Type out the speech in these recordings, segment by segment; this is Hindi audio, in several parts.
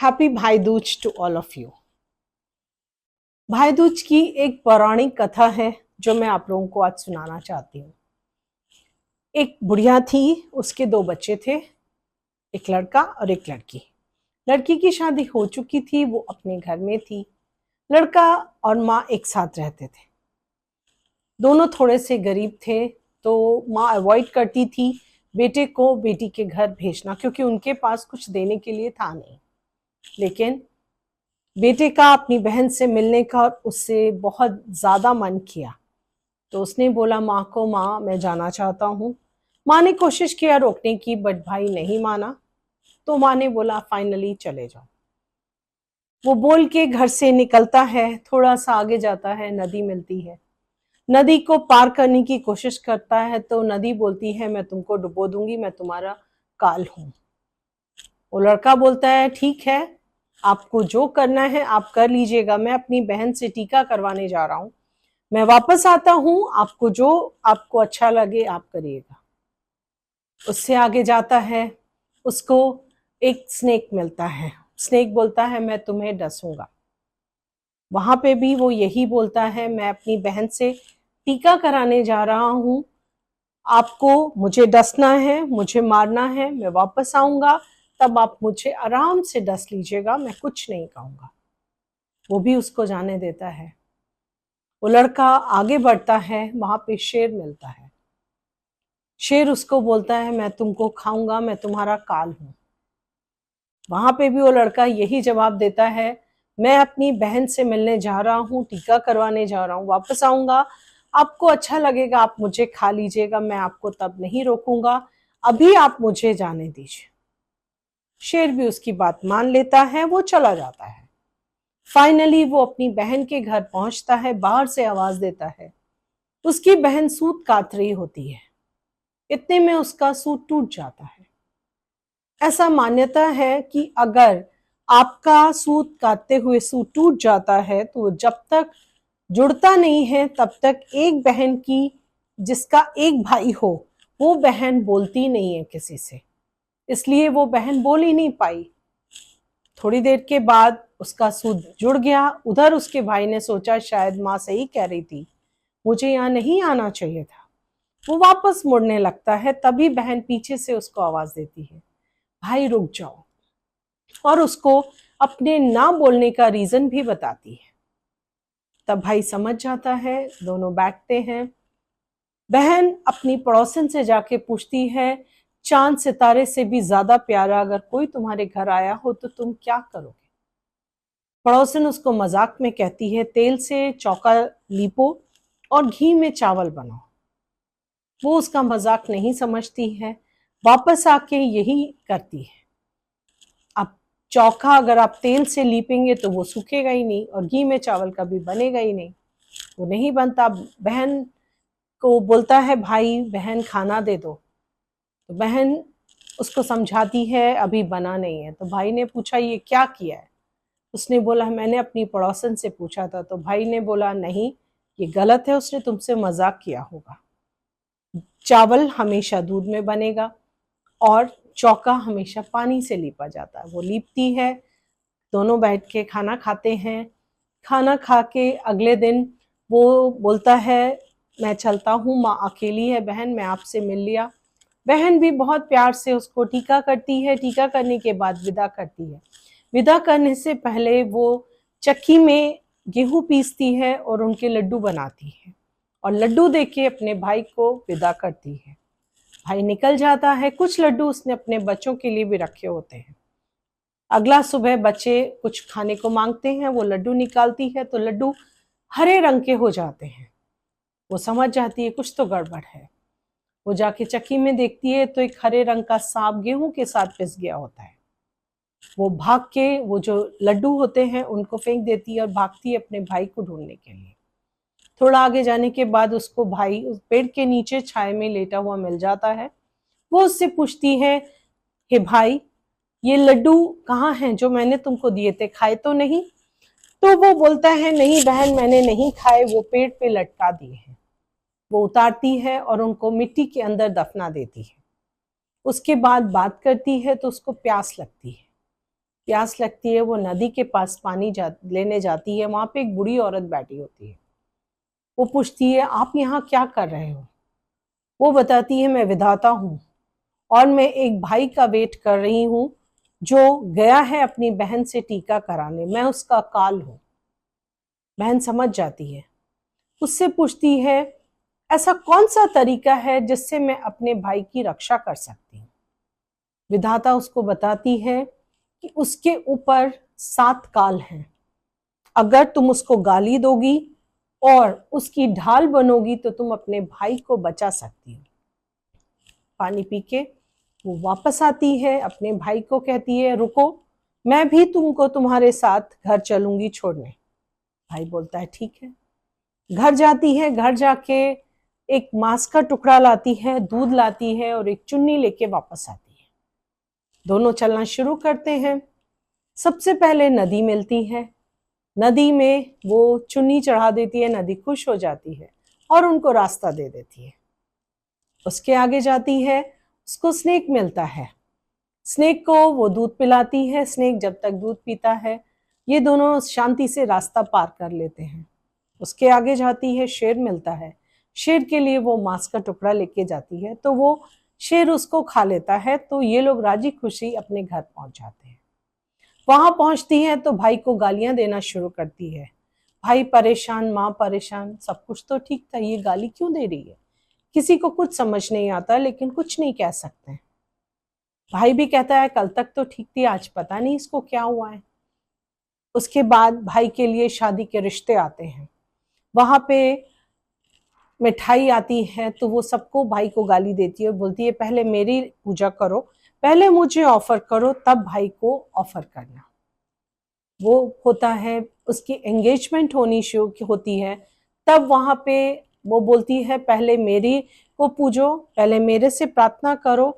Happy Bhai Dooj to all of you. Bhai Dooj की एक पौराणिक कथा है जो मैं आप लोगों को आज सुनाना चाहती हूँ। एक बुढ़िया थी, उसके दो बच्चे थे, एक लड़का और एक लड़की। लड़की की शादी हो चुकी थी, वो अपने घर में थी। लड़का और माँ एक साथ रहते थे। दोनों थोड़े से गरीब थे, तो माँ अवॉइड करती थी बेटे को बेटी के घर भेजना, क्योंकि उनके पास कुछ देने के लिए था नहीं। लेकिन बेटे का अपनी बहन से मिलने का उससे बहुत ज़्यादा मन किया, तो उसने बोला माँ को, माँ मैं जाना चाहता हूँ। माँ ने कोशिश किया रोकने की, बट भाई नहीं माना। तो माँ ने बोला फाइनली चले जाओ। वो बोल के घर से निकलता है, थोड़ा सा आगे जाता है, नदी मिलती है। नदी को पार करने की कोशिश करता है तो नदी बोलती है मैं तुमको डुबो दूंगी, मैं तुम्हारा काल हूँ। वो लड़का बोलता है ठीक है, आपको जो करना है आप कर लीजिएगा, मैं अपनी बहन से टीका करवाने जा रहा हूँ, मैं वापस आता हूँ, आपको जो आपको अच्छा लगे आप करिएगा। उससे आगे जाता है, उसको एक स्नेक मिलता है। स्नेक बोलता है मैं तुम्हें डसूंगा। वहां पे भी वो यही बोलता है मैं अपनी बहन से टीका कराने जा रहा हूँ, आपको मुझे डसना है, मुझे मारना है, मैं वापस आऊंगा, तब आप मुझे आराम से डस लीजिएगा, मैं कुछ नहीं कहूंगा। वो भी उसको जाने देता है। वो लड़का आगे बढ़ता है, वहां पे शेर मिलता है। शेर उसको बोलता है मैं तुमको खाऊंगा, मैं तुम्हारा काल हूं। वहां पे भी वो लड़का यही जवाब देता है मैं अपनी बहन से मिलने जा रहा हूँ, टीका करवाने जा रहा हूँ, वापस आऊंगा, आपको अच्छा लगेगा आप मुझे खा लीजिएगा, मैं आपको तब नहीं रोकूंगा, अभी आप मुझे जाने दीजिए। शेर भी उसकी बात मान लेता है, वो चला जाता है। फाइनली वो अपनी बहन के घर पहुंचता है, बाहर से आवाज देता है। उसकी बहन सूत काट रही होती है, इतने में उसका सूत टूट जाता है। ऐसा मान्यता है कि अगर आपका सूत काटते हुए सूत टूट जाता है तो जब तक जुड़ता नहीं है तब तक एक बहन की, जिसका एक भाई हो, वो बहन बोलती नहीं है किसी से, इसलिए वो बहन बोल ही नहीं पाई। थोड़ी देर के बाद उसका सूत जुड़ गया। उधर उसके भाई ने सोचा शायद माँ सही कह रही थी, मुझे यहाँ नहीं आना चाहिए था। वो वापस मुड़ने लगता है, तभी बहन पीछे से उसको आवाज देती है भाई रुक जाओ, और उसको अपने ना बोलने का रीजन भी बताती है। तब भाई समझ जाता है, दोनों बैठते हैं। बहन अपनी पड़ोसन से जाके पूछती है चांद सितारे से भी ज्यादा प्यारा अगर कोई तुम्हारे घर आया हो तो तुम क्या करोगे। पड़ोसन उसको मजाक में कहती है तेल से चौका लीपो और घी में चावल बनाओ। वो उसका मजाक नहीं समझती है, वापस आके यही करती है। अब चौका अगर आप तेल से लीपेंगे तो वो सूखेगा ही नहीं, और घी में चावल कभी बनेगा ही नहीं, वो नहीं बनता। बहन को बोलता है भाई बहन खाना दे दो, तो बहन उसको समझाती है अभी बना नहीं है। तो भाई ने पूछा ये क्या किया है। उसने बोला मैंने अपनी पड़ोसन से पूछा था। तो भाई ने बोला नहीं, ये गलत है, उसने तुमसे मजाक किया होगा। चावल हमेशा दूध में बनेगा और चौका हमेशा पानी से लीपा जाता है। वो लीपती है, दोनों बैठ के खाना खाते हैं। खाना खा के अगले दिन वो बोलता है मैं चलता हूँ, माँ अकेली है बहन, मैं आपसे मिल लिया। बहन भी बहुत प्यार से उसको टीका करती है। टीका करने के बाद विदा करती है। विदा करने से पहले वो चक्की में गेहूं पीसती है और उनके लड्डू बनाती है, और लड्डू देके अपने भाई को विदा करती है। भाई निकल जाता है। कुछ लड्डू उसने अपने बच्चों के लिए भी रखे होते हैं। अगला सुबह बच्चे कुछ खाने को मांगते हैं, वो लड्डू निकालती है तो लड्डू हरे रंग के हो जाते हैं। वो समझ जाती है कुछ तो गड़बड़ है। वो जाके चक्की में देखती है तो एक हरे रंग का सांप गेहूं के साथ पिस गया होता है। वो भाग के वो जो लड्डू होते हैं उनको फेंक देती है और भागती है अपने भाई को ढूंढने के लिए। थोड़ा आगे जाने के बाद उसको भाई उस पेड़ के नीचे छाए में लेटा हुआ मिल जाता है। वो उससे पूछती है हे भाई, ये लड्डू कहाँ हैं जो मैंने तुमको दिए थे, खाए तो नहीं। तो वो बोलता है नहीं बहन मैंने नहीं खाए, वो पेड़ पे लटका दिए हैं। वो उतारती है और उनको मिट्टी के अंदर दफना देती है। उसके बाद बात करती है तो उसको प्यास लगती है। प्यास लगती है, वो नदी के पास पानी लेने जाती है। वहां पे एक बूढ़ी औरत बैठी होती है। वो पूछती है, आप यहाँ क्या कर रहे हो? वो बताती है, मैं विधाता हूँ और मैं एक भाई का वेट कर रही हूँ जो गया है अपनी बहन से टीका कराने, मैं उसका काल हूँ। बहन समझ जाती है, उससे पूछती है, ऐसा कौन सा तरीका है जिससे मैं अपने भाई की रक्षा कर सकती हूँ? विधाता उसको बताती है कि उसके ऊपर 7 काल हैं। अगर तुम उसको गाली दोगी और उसकी ढाल बनोगी तो तुम अपने भाई को बचा सकती हो। पानी पी के वो वापस आती है, अपने भाई को कहती है, रुको, मैं भी तुमको तुम्हारे साथ घर चलूंगी छोड़ने। भाई बोलता है, ठीक है। घर जाती है, घर जाके एक मांस का टुकड़ा लाती है, दूध लाती है और एक चुन्नी लेके वापस आती है। दोनों चलना शुरू करते हैं। सबसे पहले नदी मिलती है, नदी में वो चुन्नी चढ़ा देती है, नदी खुश हो जाती है और उनको रास्ता दे देती है। उसके आगे जाती है, उसको स्नेक मिलता है। स्नेक को वो दूध पिलाती है। स्नेक जब तक दूध पीता है, ये दोनों शांति से रास्ता पार कर लेते हैं। उसके आगे जाती है, शेर मिलता है। शेर के लिए वो मांस का टुकड़ा लेके जाती है, तो वो शेर उसको खा लेता है। तो ये लोग राजी खुशी अपने घर पहुंच जाते हैं। वहां पहुंचती है तो भाई को गालियां देना शुरू करती है। भाई परेशान, माँ परेशान, सब कुछ तो ठीक था, ये गाली क्यों दे रही है? किसी को कुछ समझ नहीं आता, लेकिन कुछ नहीं कह सकते। भाई भी कहता है, कल तक तो ठीक थी, आज पता नहीं इसको क्या हुआ है। उसके बाद भाई के लिए शादी के रिश्ते आते हैं। वहां पे मिठाई आती है, तो वो सबको भाई को गाली देती है और बोलती है, पहले मेरी पूजा करो, पहले मुझे ऑफर करो, तब भाई को ऑफर करना। वो होता है, उसकी एंगेजमेंट होती है। तब वहां पे वो बोलती है, पहले मेरी को पूजो, पहले मेरे से प्रार्थना करो,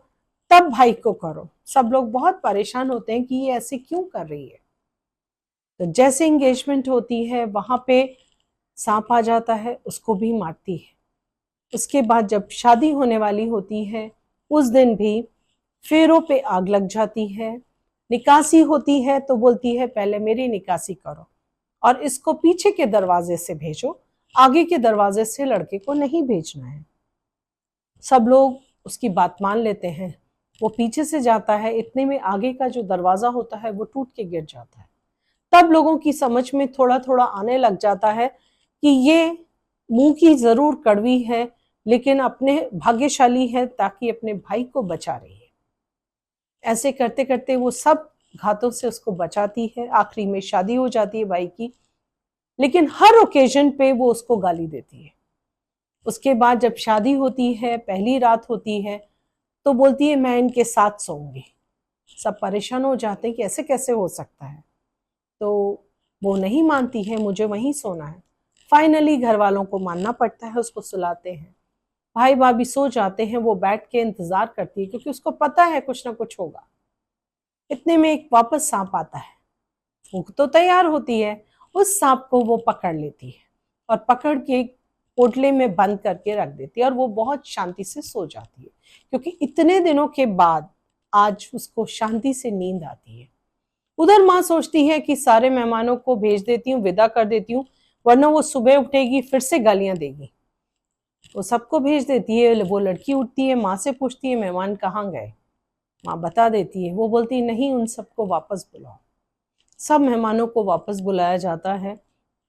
तब भाई को करो। सब लोग बहुत परेशान होते हैं कि ये ऐसे क्यों कर रही है। तो जैसे एंगेजमेंट होती है, वहां पे सांप आ जाता है, उसको भी मारती है। उसके बाद जब शादी होने वाली होती है, उस दिन भी फेरों पे आग लग जाती है। निकासी होती है तो बोलती है, पहले मेरी निकासी करो और इसको पीछे के दरवाजे से भेजो, आगे के दरवाजे से लड़के को नहीं भेजना है। सब लोग उसकी बात मान लेते हैं। वो पीछे से जाता है, इतने में आगे का जो दरवाजा होता है वो टूट के गिर जाता है। तब लोगों की समझ में थोड़ा थोड़ा आने लग जाता है कि ये मुंह की जरूर कड़वी है, लेकिन अपने भाग्यशाली है, ताकि अपने भाई को बचा रही है। ऐसे करते करते वो सब घातों से उसको बचाती है। आखिरी में शादी हो जाती है भाई की, लेकिन हर ओकेजन पे वो उसको गाली देती है। उसके बाद जब शादी होती है, पहली रात होती है, तो बोलती है, मैं इनके साथ सोऊंगी। सब परेशान हो जाते हैं कि ऐसे कैसे हो सकता है। तो वो नहीं मानती है, मुझे वहीं सोना है। फाइनली घर वालों को मानना पड़ता है, उसको सुलाते हैं। भाई भाभी सो जाते हैं, वो बैठ के इंतजार करती है, क्योंकि उसको पता है कुछ ना कुछ होगा। इतने में एक वापस सांप आता है। भूख तो तैयार होती है, उस सांप को वो पकड़ लेती है और पकड़ के पोटले में बंद करके रख देती है और वो बहुत शांति से सो जाती है, क्योंकि इतने दिनों के बाद आज उसको शांति से नींद आती है। उधर माँ सोचती है कि सारे मेहमानों को भेज देती हूँ, विदा कर देती हूँ, वरना वो सुबह उठेगी फिर से गालियां देगी। वो सबको भेज देती है। वो लड़की उठती है, माँ से पूछती है, मेहमान कहाँ गए? माँ बता देती है। वो बोलती है, नहीं, उन सबको वापस बुलाओ। सब मेहमानों को वापस बुलाया जाता है।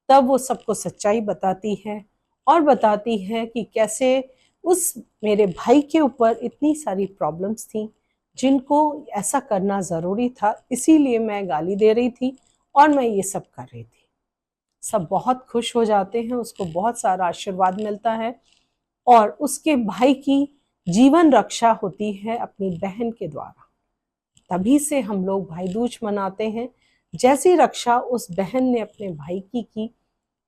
तब वो सबको सच्चाई बताती है और बताती है कि कैसे उस मेरे भाई के ऊपर इतनी सारी प्रॉब्लम्स थी, जिनको ऐसा करना ज़रूरी था, इसीलिए मैं गाली दे रही थी और मैं ये सब कर रही थी। सब बहुत खुश हो जाते हैं, उसको बहुत सारा आशीर्वाद मिलता है और उसके भाई की जीवन रक्षा होती है अपनी बहन के द्वारा। तभी से हम लोग भाई दूज मनाते हैं। जैसी रक्षा उस बहन ने अपने भाई की,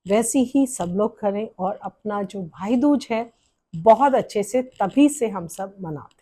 वैसी ही सब लोग करें और अपना जो भाई दूज है बहुत अच्छे से तभी से हम सब मनाते हैं।